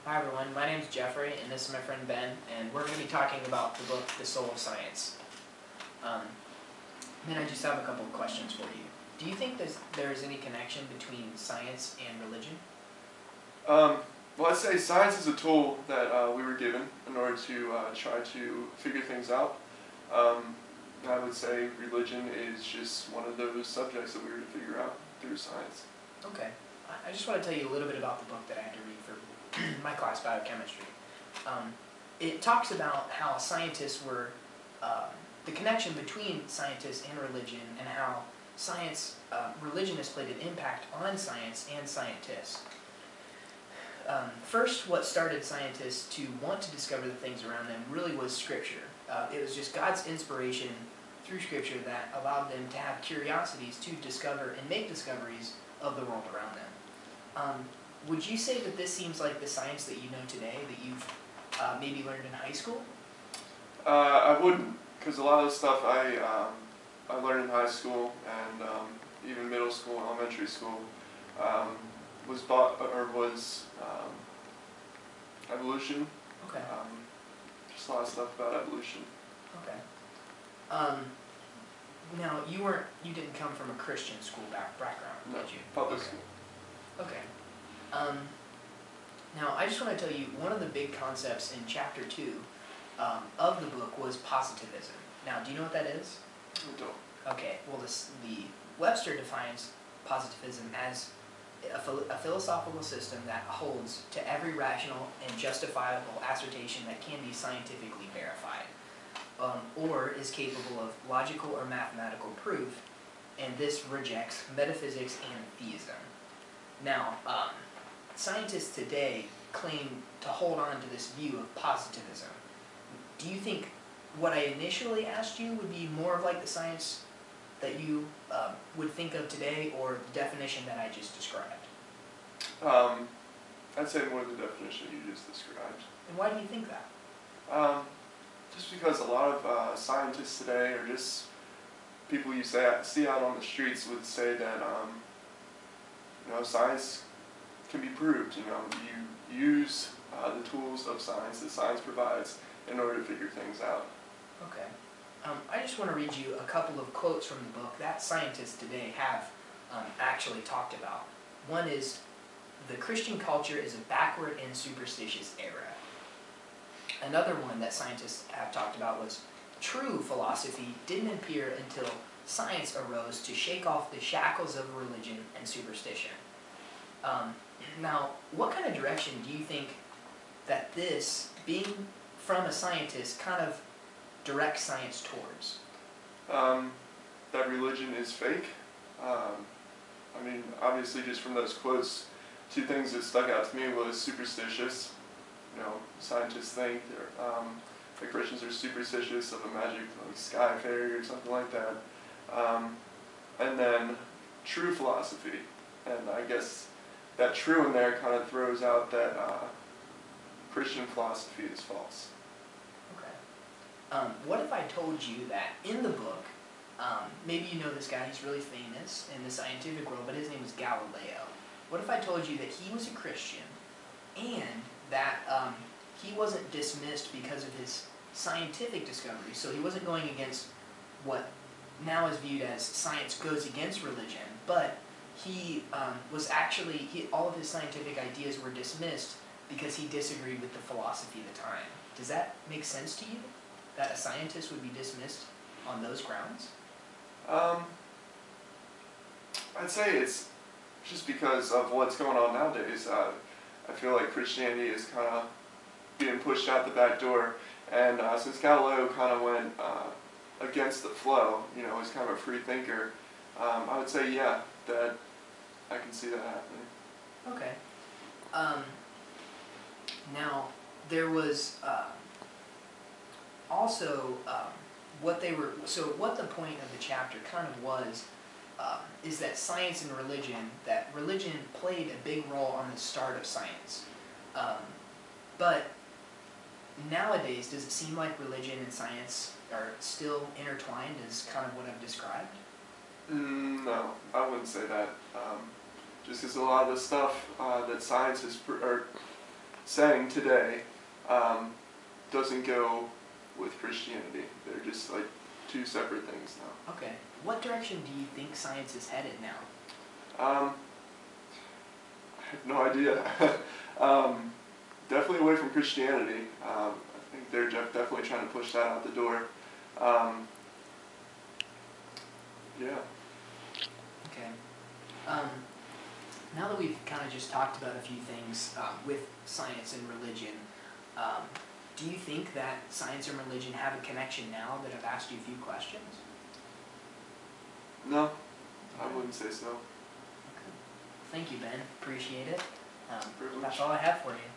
Hi everyone, my name is Jeffrey and this is my friend Ben, and we're going to be talking about the book The Soul of Science. Then I just have a couple of questions for you. Do you think there is any connection between science and religion? Well, I'd say science is a tool that we were given in order to try to figure things out. I would say religion is just one of those subjects that we were to figure out through science. Okay. I just want to tell you a little bit about the book that I had to read for my class, biochemistry. It talks about how scientists were, the connection between scientists and religion, and how religion has played an impact on science and scientists. First, what started scientists to want to discover the things around them really was Scripture. It was just God's inspiration through Scripture that allowed them to have curiosities to discover and make discoveries of the world around them. Would you say that this seems like the science that you know today, that you've maybe learned in high school? I wouldn't, because a lot of the stuff I learned in high school and even middle school, elementary school, was evolution. Okay. Just a lot of stuff about evolution. Okay. Now you didn't come from a Christian school background, No, did you? public Okay. school. Okay. Now I just want to tell you one of the big concepts in chapter 2 of the book was positivism. Now, do you know what that is? I don't. Okay. Well, the Webster defines positivism as a philosophical system that holds to every rational and justifiable assertion that can be scientifically verified, or is capable of logical or mathematical proof, and this rejects metaphysics and theism. Now, scientists today claim to hold on to this view of positivism. Do you think what I initially asked you would be more of like the science that you would think of today, or the definition that I just described? I'd say more the definition you just described. And why do you think that? Just because a lot of scientists today, or just people you see out on the streets, would say that science can be proved. You use the tools of science that science provides in order to figure things out. Okay. I just want to read you a couple of quotes from the book that scientists today have actually talked about. One is, "The Christian culture is a backward and superstitious era." Another one that scientists have talked about was, "True philosophy didn't appear until science arose to shake off the shackles of religion and superstition." Now, what kind of direction do you think that this, being from a scientist, kind of directs science towards? That religion is fake. Obviously, just from those quotes, two things that stuck out to me was superstitious. Scientists think that Christians are superstitious of a magic sky fairy or something like that. And then true philosophy. And I guess that true in there kind of throws out that Christian philosophy is false. Okay. What if I told you that in the book, maybe you know this guy, he's really famous in the scientific world, but his name is Galileo. What if I told you that he was a Christian and that he wasn't dismissed because of his scientific discovery, so he wasn't going against what now is viewed as science goes against religion, but he was actually, all of his scientific ideas were dismissed because he disagreed with the philosophy of the time. Does that make sense to you, that a scientist would be dismissed on those grounds? I'd say it's just because of what's going on nowadays. I feel like Christianity is kind of being pushed out the back door, and since Galileo kind of went against the flow, he's kind of a free thinker, I would say, yeah, that I can see that happening. Okay. Now, there was also what the point of the chapter kind of was is that science and religion, that religion played a big role on the start of science. But nowadays, does it seem like religion and science are still intertwined as kind of what I've described? No, I wouldn't say that. Just because a lot of the stuff that science is, saying today doesn't go with Christianity. They're just like two separate things now. Okay. What direction do you think science is headed now? I have no idea. Definitely away from Christianity. I think they're definitely trying to push that out the door. Yeah. Okay. Now that we've kind of just talked about a few things with science and religion, do you think that science and religion have a connection now that I've asked you a few questions? No, I wouldn't say so. Okay. Thank you, Ben. Appreciate it. Privilege. That's all I have for you.